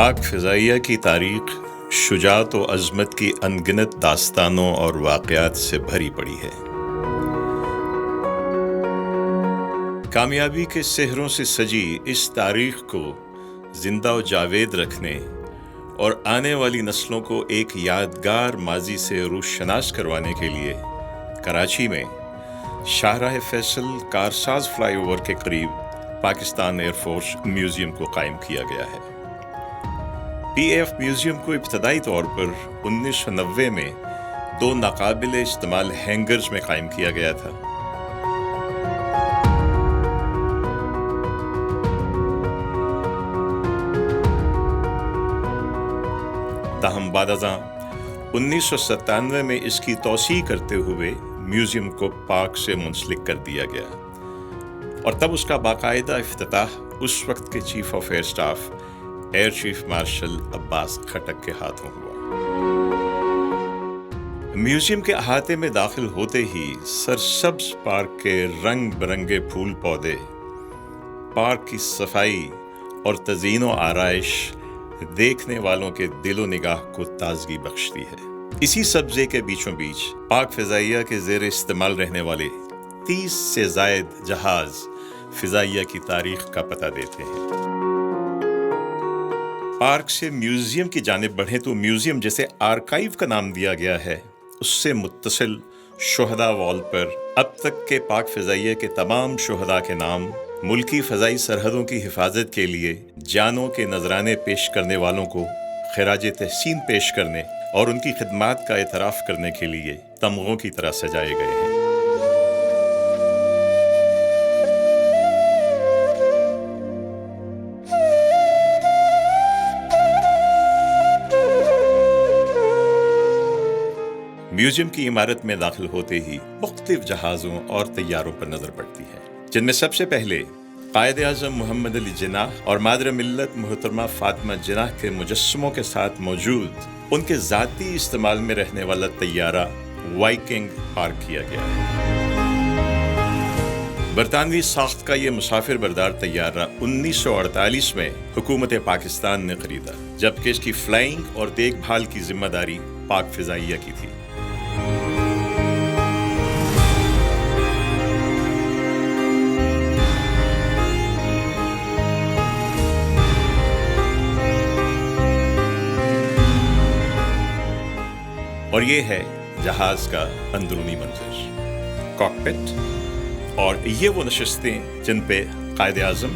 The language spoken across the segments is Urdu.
پاک فضائیہ کی تاریخ شجاعت و عظمت کی انگنت داستانوں اور واقعات سے بھری پڑی ہے۔ کامیابی کے سحروں سے سجی اس تاریخ کو زندہ و جاوید رکھنے اور آنے والی نسلوں کو ایک یادگار ماضی سے روشناس کروانے کے لیے کراچی میں شاہراہ فیصل کارساز فلائی اوور کے قریب پاکستان ایئر فورس میوزیم کو قائم کیا گیا ہے۔ پی اے ایف میوزیم کو ابتدائی طور پر 1990 میں 2 ناقابل استعمال ہینگرز میں قائم کیا گیا تھا۔ تاہم بعد ازاں 1997 میں اس کی توسیع کرتے ہوئے میوزیم کو پاک سے منسلک کر دیا گیا اور تب اس کا باقاعدہ افتتاح اس وقت کے chief of air staff air chief marshal Abbas Khattak کے ہاتھوں ہوا۔ میوزیم کے احاطے میں داخل ہوتے ہی سرسبز پارک کے رنگ برنگے پھول پودے، پارک کی صفائی اور تزئین و آرائش دیکھنے والوں کے دل و نگاہ کو تازگی بخشتی ہے۔ اسی سبزے کے بیچوں بیچ پاک فضائیہ کے زیر استعمال رہنے والے 30 سے زائد جہاز فضائیہ کی تاریخ کا پتہ دیتے ہیں۔ پارک سے میوزیم کی جانب بڑھیں تو میوزیم جسے آرکائیو کا نام دیا گیا ہے، اس سے متصل شہداء وال پر اب تک کے پاک فضائیہ کے تمام شہداء کے نام، ملکی فضائی سرحدوں کی حفاظت کے لیے جانوں کے نذرانے پیش کرنے والوں کو خراج تحسین پیش کرنے اور ان کی خدمات کا اعتراف کرنے کے لیے تمغوں کی طرح سجائے گئے ہیں۔ میوزیم کی عمارت میں داخل ہوتے ہی مختلف جہازوں اور طیاروں پر نظر پڑتی ہے، جن میں سب سے پہلے قائد اعظم محمد علی جناح اور مادر ملت محترمہ فاطمہ جناح کے مجسموں کے ساتھ موجود ان کے ذاتی استعمال میں رہنے والا طیارہ وائکنگ پارک کیا گیا ہے۔ برطانوی ساخت کا یہ مسافر بردار طیارہ 1948 میں حکومت پاکستان نے خریدا، جبکہ اس کی فلائنگ اور دیکھ بھال کی ذمہ داری پاک فضائیہ کی تھی۔ اور یہ ہے جہاز کا اندرونی منظر، کاکپٹ، اور یہ وہ نشستیں جن پہ قائد اعظم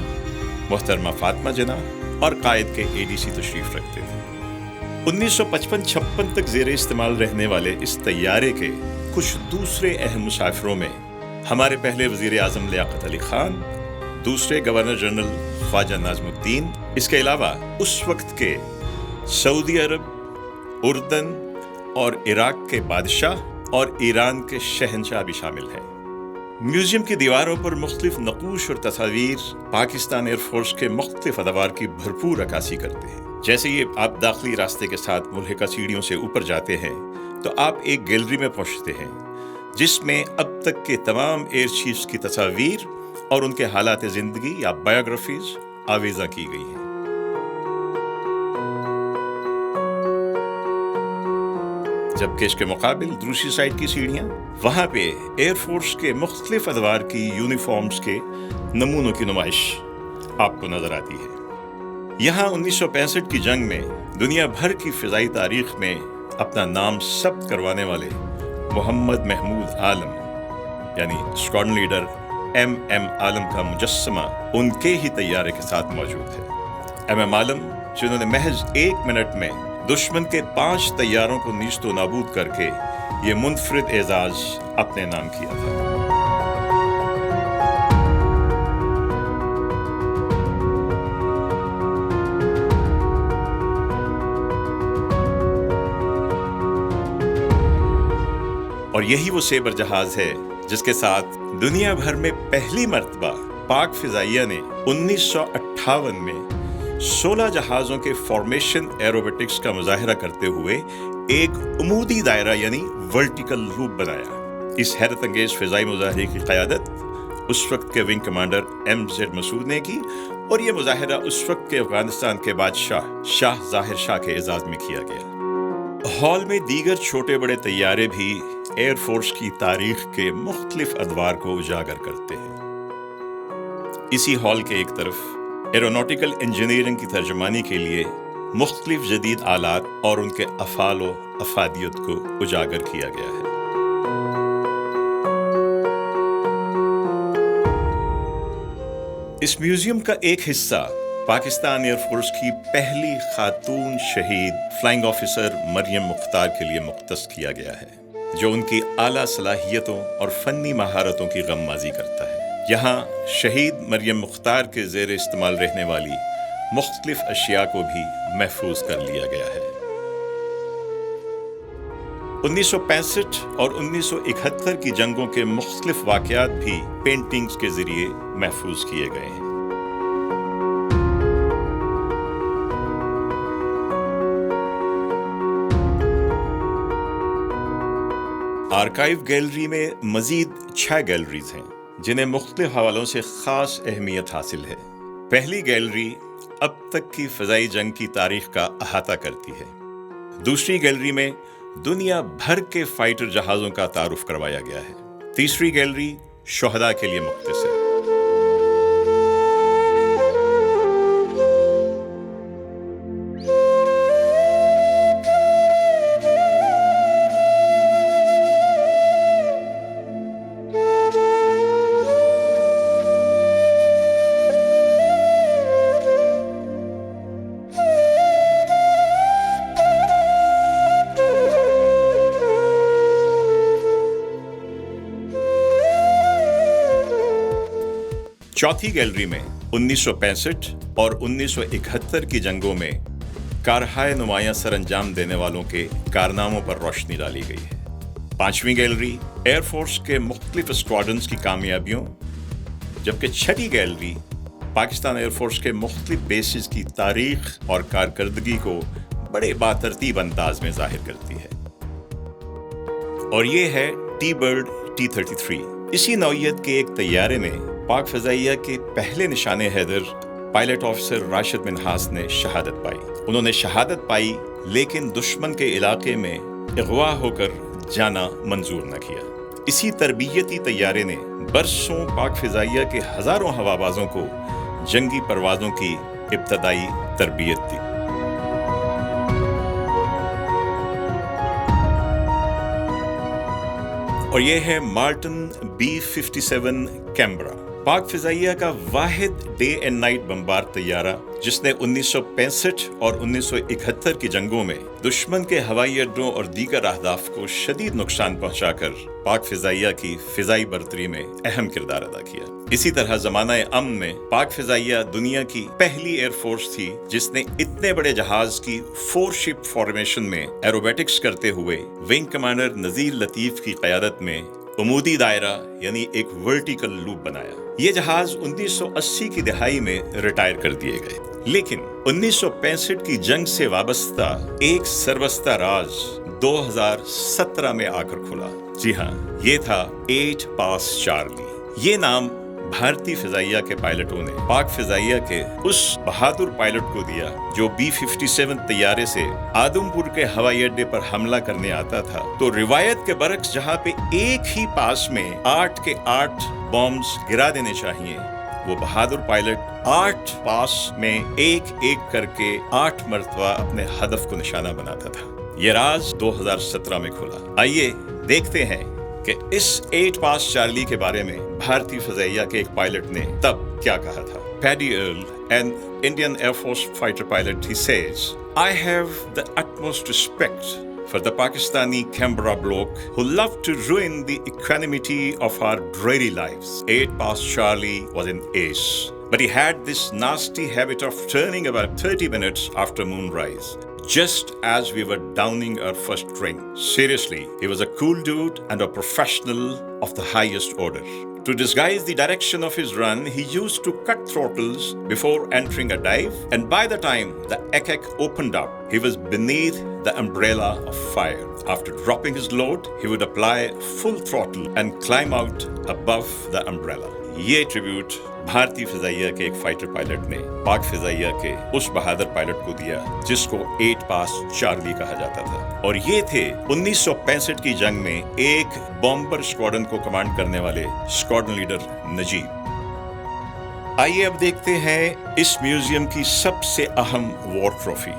محترمہ فاطمہ جناح اور قائد کے اے ڈی سی تشریف رکھتے تھے۔ 1955-56 تک زیر استعمال رہنے والے اس طیارے کے کچھ دوسرے اہم مسافروں میں ہمارے پہلے وزیر اعظم لیاقت علی خان، دوسرے گورنر جنرل خواجہ ناظم الدین، اس کے علاوہ اس وقت کے سعودی عرب، اردن اور عراق کے بادشاہ اور ایران کے شہنشاہ بھی شامل ہیں۔ میوزیم کی دیواروں پر مختلف نقوش اور تصاویر پاکستان ایئر فورس کے مختلف ادوار کی بھرپور عکاسی کرتے ہیں۔ جیسے ہی آپ داخلی راستے کے ساتھ ملحقہ سیڑھیوں سے اوپر جاتے ہیں تو آپ ایک گیلری میں پہنچتے ہیں، جس میں اب تک کے تمام ایئر چیفز کی تصاویر اور ان کے حالات زندگی یا بایوگرافیز آویزاں کی گئی ہیں۔ جبکہ اس کے مقابل دوسری سائڈ کی سیڑھیاں، وہاں پہ ایئر فورس کے مختلف ادوار کی یونیفارمز کے نمونوں کی نمائش آپ کو نظر آتی ہے۔ یہاں 1965 کی جنگ میں دنیا بھر کی فضائی تاریخ میں اپنا نام ثبت کروانے والے محمد محمود عالم یعنی اسکواڈرن لیڈر ایم عالم کا مجسمہ ان کے ہی طیارے کے ساتھ موجود ہے۔ ایم عالم جنہوں نے محض 1 منٹ میں دشمن کے 5 طیاروں کو نیست و نابود کر کے یہ منفرد اعزاز اپنے نام کیا تھا۔ اور یہی وہ سیبر جہاز ہے جس کے ساتھ دنیا بھر میں پہلی مرتبہ پاک فضائیہ نے 1958 میں 16 جہازوں کے فارمیشن ایروبیٹکس کا مظاہرہ کرتے ہوئے ایک عمودی دائرہ یعنی ورٹیکل لوپ بنایا۔ اس حیرت انگیز فضائی مظاہرے کی قیادت اس وقت کے ونگ کمانڈر MZ مسعود نے کی، اور یہ مظاہرہ اس وقت کے افغانستان کے بادشاہ شاہ ظاہر شاہ کے اعزاز میں کیا گیا۔ ہال میں دیگر چھوٹے بڑے طیارے بھی ایئر فورس کی تاریخ کے مختلف ادوار کو اجاگر کرتے ہیں۔ اسی ہال کے ایک طرف ایروناٹیکل انجینئرنگ کی ترجمانی کے لیے مختلف جدید آلات اور ان کے افعال و افادیت کو اجاگر کیا گیا ہے۔ اس میوزیم کا ایک حصہ پاکستان ایئر فورس کی پہلی خاتون شہید فلائنگ آفیسر مریم مختار کے لیے مختص کیا گیا ہے، جو ان کی اعلیٰ صلاحیتوں اور فنی مہارتوں کی غمازی کرتا ہے۔ یہاں شہید مریم مختار کے زیر استعمال رہنے والی مختلف اشیاء کو بھی محفوظ کر لیا گیا ہے۔ 1965 اور 1971 کی جنگوں کے مختلف واقعات بھی پینٹنگز کے ذریعے محفوظ کیے گئے ہیں۔ آرکائیو گیلری میں مزید 6 گیلریز ہیں جنہیں مختلف حوالوں سے خاص اہمیت حاصل ہے۔ پہلی گیلری اب تک کی فضائی جنگ کی تاریخ کا احاطہ کرتی ہے۔ دوسری گیلری میں دنیا بھر کے فائٹر جہازوں کا تعارف کروایا گیا ہے۔ تیسری گیلری شہداء کے لیے مختص ہے۔ چوتھی گیلری میں 1965 اور 1971 کی جنگوں میں کارہائے نمایاں سر انجام دینے والوں کے کارناموں پر روشنی ڈالی گئی ہے۔ پانچویں گیلری ایئر فورس کے مختلف اسکواڈرنز کی کامیابیوں، جبکہ چھٹی گیلری پاکستان ایئر فورس کے مختلف بیسز کی تاریخ اور کارکردگی کو بڑے باترتیب انداز میں ظاہر کرتی ہے۔ اور یہ ہے ٹی برڈ T-33۔ اسی نوعیت کے ایک طیارے میں پاک فضائیہ کے پہلے نشان حیدر پائلٹ آفیسر راشد منہاس نے شہادت پائی۔ انہوں نے شہادت پائی لیکن دشمن کے علاقے میں اغوا ہو کر جانا منظور نہ کیا۔ اسی تربیتی طیارے نے برسوں پاک فضائیہ کے ہزاروں ہوابازوں کو جنگی پروازوں کی ابتدائی تربیت دی۔ اور یہ ہے مارٹن B-57 کیمبرا، پاک فضائیہ کا واحد ڈے اینڈ نائٹ بمبار طیارہ جس نے 1965 اور 1971 کی جنگوں میں دشمن کے ہوائی اڈوں اور دیگر اہداف کو شدید نقصان پہنچا کر پاک فضائیہ کی فضائی برتری میں اہم کردار ادا کیا۔ اسی طرح زمانہ امن میں پاک فضائیہ دنیا کی پہلی ایئر فورس تھی جس نے اتنے بڑے جہاز کی 4 شپ فارمیشن میں ایروبیٹکس کرتے ہوئے ونگ کمانڈر نذیر لطیف کی قیادت میں عمودی دائرہ یعنی ایک ورٹیکل لوپ بنایا۔ یہ جہاز 1980 کی دہائی میں ریٹائر کر دیے گئے، لیکن 1965 کی جنگ سے وابستہ ایک سربستہ راز 2017 میں آ کر کھلا۔ جی ہاں، یہ تھا 8 پاس چارلی۔ یہ نام بھارتی فضائیہ کے پائلٹوں نے پاک فضائیہ کے اس بہادر پائلٹ کو دیا جو B-57 طیارے سے آدم پور کے ہوائی اڈے پر حملہ کرنے آتا تھا، تو روایت کے برعکس جہاں پہ ایک ہی پاس میں 8 کے 8 بامز گرا دینے چاہیے، وہ بہادر پائلٹ 8 پاس میں ایک ایک کر کے 8 مرتبہ اپنے ہدف کو نشانہ بناتا تھا۔ یہ راز 2017 میں کھلا۔ آئیے دیکھتے ہیں کہ اس 8 پاس چارلی کے بارے میں بھارتی فضائیہ کے ایک پائلٹ نے تب کیا کہا تھا۔ Paddy Earl, an Indian Air Force fighter pilot, he says, I have the utmost respect for the Pakistani Canberra bloke who loved to ruin the equanimity of our dreary lives. 8 past Charlie was an ace, but he had this nasty habit of turning about 30 minutes after moonrise, just as we were downing our first drink. Seriously, he was a cool dude and a professional of the highest order. To disguise the direction of his run, he used to cut throttles before entering a dive, and by the time the ECEC opened up, he was beneath the umbrella of fire. After dropping his load, he would apply full throttle and climb out above the umbrella. یہ ٹریبیوٹ بھارتی فضائیہ کے ایک فائٹر پائلٹ نے پاک فضائیہ کے اس بہادر پائلٹ کو دیا جس کو 8 پاس چارلی کہا جاتا تھا، اور یہ تھے 1965 کی جنگ میں ایک بامبر اسکواڈرن کو کمانڈ کرنے والے اسکواڈرن لیڈر نجیب۔ آئیے اب دیکھتے ہیں اس میوزیم کی سب سے اہم وار ٹرافی۔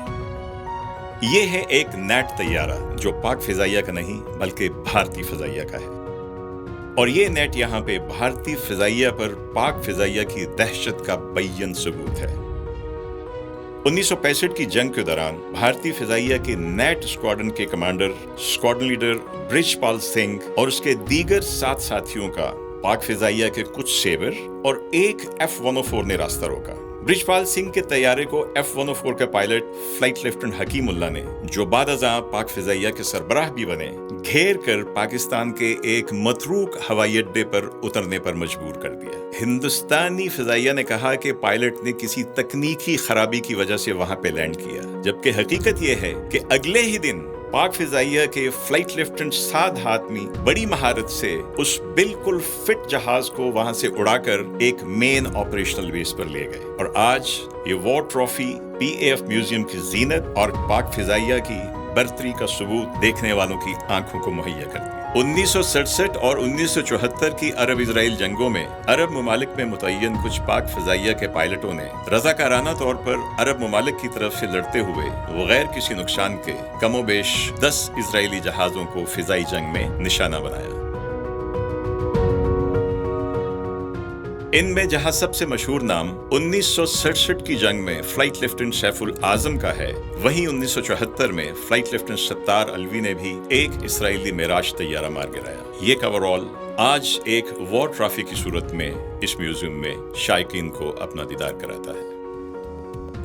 یہ ہے ایک نیٹ طیارہ جو پاک فضائیہ کا نہیں بلکہ بھارتی فضائیہ کا ہے، اور یہ نیٹ یہاں پہ بھارتی فضائیہ پر پاک فضائیہ کی دہشت کا بین ثبوت ہے۔ 1965 کی جنگ کے دوران بھارتی فضائیہ کے نیٹ اسکواڈرن کے کمانڈر اسکواڈرن لیڈر برج پال سنگھ اور اس کے دیگر 7 ساتھیوں کا پاک فضائیہ کے کچھ سیبر اور ایک F-104 نے راستہ روکا۔ برج پال سنگھ کے طیارے کو F-104 کے پائلٹ فلائٹ لیفٹیننٹ حکیم اللہ نے، جو بعد ازاں پاک فضائیہ کے سربراہ بھی بنے، گھیر کر پاکستان کے ایک متروک ہوائی اڈے پر اترنے پر مجبور کر دیا۔ ہندوستانی فضائیہ نے کہا کہ پائلٹ نے کسی تکنیکی خرابی کی وجہ سے وہاں پہ لینڈ کیا، جبکہ حقیقت یہ ہے کہ اگلے ہی دن پاک فضائیہ کے فلائٹ لیفٹیننٹ سعد حاتمی بڑی مہارت سے اس بالکل فٹ جہاز کو وہاں سے اڑا کر ایک مین آپریشنل بیس پر لے گئے، اور آج یہ وار ٹرافی PAF میوزیم کی زینت اور پاک فضائیہ کی برتری کا ثبوت دیکھنے والوں کی آنکھوں کو مہیا کرتی ہے۔ 1967 اور 1974 کی عرب اسرائیل جنگوں میں عرب ممالک میں متعین کچھ پاک فضائیہ کے پائلٹوں نے رضاکارانہ طور پر عرب ممالک کی طرف سے لڑتے ہوئے بغیر کسی نقصان کے کم و بیش 10 اسرائیلی جہازوں کو فضائی جنگ میں نشانہ بنایا۔ ان میں جہاں سب سے مشہور نام 1967 کی جنگ میں فلائٹ لیفٹیننٹ سیف الاعظم کا ہے، وہیں 1974 میں فلائٹ لیفٹیننٹ ستار الوی نے بھی ایک اسرائیلی معراج طیارہ مار گرایا۔ یہ کور آل آج ایک وار ٹرافی کی صورت میں اس میوزیم میں شائقین کو اپنا دیدار کراتا ہے۔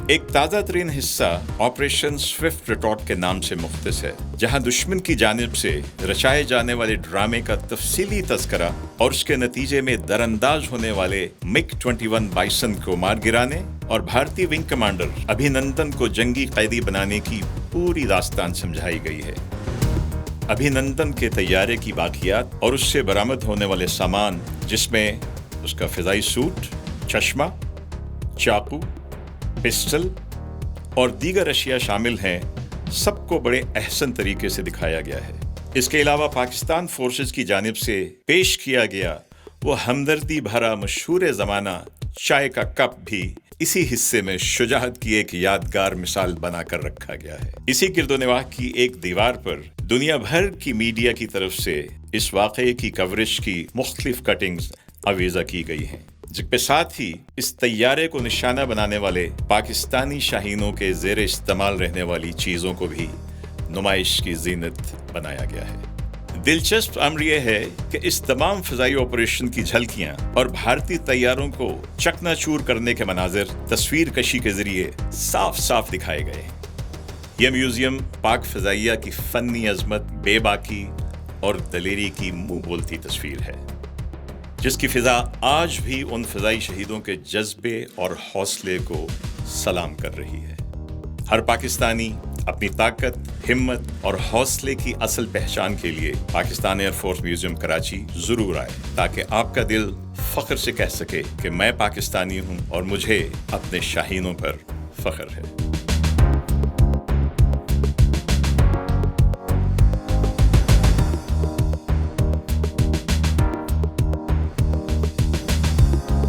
ایک تازہ ترین حصہ آپریشن سوئفٹ ریٹارٹ کے نام سے مختص ہے، جہاں دشمن کی جانب سے رچائے جانے والے ڈرامے کا تفصیلی تذکرہ اور اس کے نتیجے میں درانداز ہونے والے MiG-21 بائسن کو مار گرانے اور بھارتی ونگ کمانڈر ابھینندن کو جنگی قیدی بنانے کی پوری داستان سمجھائی گئی ہے۔ ابھینندن کے طیارے کی باقیات اور اس سے برآمد ہونے والے سامان، جس میں اس کا فضائی سوٹ، چشمہ، چاقو، پسٹل اور دیگر اشیاء شامل ہیں، سب کو بڑے احسن طریقے سے دکھایا گیا ہے۔ اس کے علاوہ پاکستان فورسز کی جانب سے پیش کیا گیا وہ ہمدردی بھرا مشہور زمانہ چائے کا کپ بھی اسی حصے میں شجاعت کی ایک یادگار مثال بنا کر رکھا گیا ہے۔ اسی گرد و نواح کی ایک دیوار پر دنیا بھر کی میڈیا کی طرف سے اس واقعے کی کوریج کی مختلف کٹنگز آویزہ کی گئی ہیں، جس کے ساتھ ہی اس طیارے کو نشانہ بنانے والے پاکستانی شاہینوں کے زیر استعمال رہنے والی چیزوں کو بھی نمائش کی زینت بنایا گیا ہے۔ دلچسپ امر یہ ہے کہ اس تمام فضائی آپریشن کی جھلکیاں اور بھارتی طیاروں کو چکنا چور کرنے کے مناظر تصویر کشی کے ذریعے صاف صاف دکھائے گئے۔ یہ میوزیم پاک فضائیہ کی فنی عظمت، بے باکی اور دلیری کی منہ بولتی تصویر ہے، جس کی فضا آج بھی ان فضائی شہیدوں کے جذبے اور حوصلے کو سلام کر رہی ہے۔ ہر پاکستانی اپنی طاقت، ہمت اور حوصلے کی اصل پہچان کے لیے Pakistan air force museum Karachi ضرور آئے، تاکہ آپ کا دل فخر سے کہہ سکے کہ میں پاکستانی ہوں اور مجھے اپنے شاہینوں پر فخر ہے۔